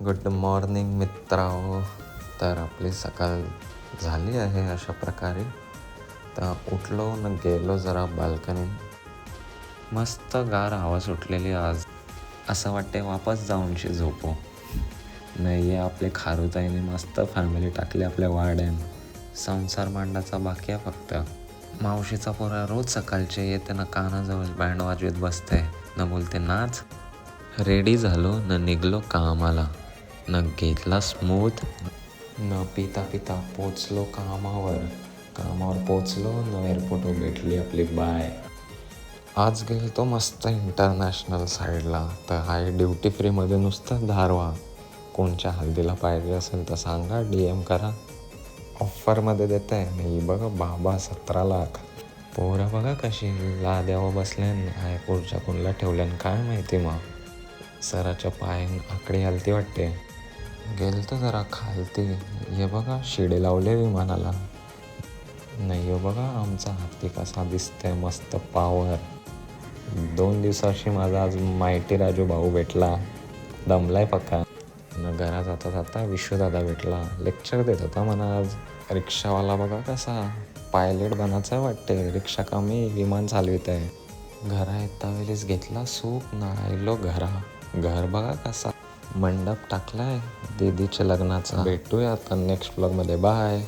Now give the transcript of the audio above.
Good morning मित्रांनो. तर आपली सकाळ झाली आहे अशा प्रकारे. तर उठलो न गेलो जरा बाल्कनीत. मस्त गार हवा सुटलेली आज. असं वाटते वापस जाऊनशी झोपो. नाही आपले खारुताईने मस्त फॅमिली टाकली आपल्या वाड्यान. संसार मांडाचा बाकी आहे फक्त. मावशीचा पोरा रोज सकाळचे येते ना कानाजवळ बँड वाजवीत बसते न बोलते नाच. रेडी झालो न निघलो कामाला. न घेतला स्मूथ न पिता पिता पोचलो कामावर पोचलो न एअरपोर्टवर भेटली आपली बाय. आज गेलतो मस्त इंटरनॅशनल साईडला. तर हाय ड्युटी फ्रीमध्ये नुसतं धारवा. कोणच्या हल्दीला पाहिजे असेल तर सांगा, DM करा. ऑफरमध्ये देत आहे मी बघा बाबा 17 लाख. पोरं बघा कशी लाद्यावर बसल्यान एअरपोर्टच्या कोणला ठेवल्यान काय माहिती. मग सराच्या पायान आकडे हलती वाटते. गेलतो जरा खालती. हे बघा शिडे लावले विमानाला. नाही हो बघा आमचा हत्ती कसा दिसतंय मस्त पावर. 2 दिवसाशी माझा आज माहिती राजू भाऊ भेटला. दमलाय पक्का. न घरा जाता जाता विश्वदादा भेटला. लेक्चर देत होता म्हणा आज. रिक्षावाला बघा कसा पायलट बनायचं आहे वाटते. रिक्षा कमी विमान चालवित आहे. घरा येता वेळेस घेतला सूप न आयलो घर बघा कसा मंडप टाकलाय दीदीच्या लग्नाचा. भेटूया आता नेक्स्ट ब्लॉगमध्ये. बाय.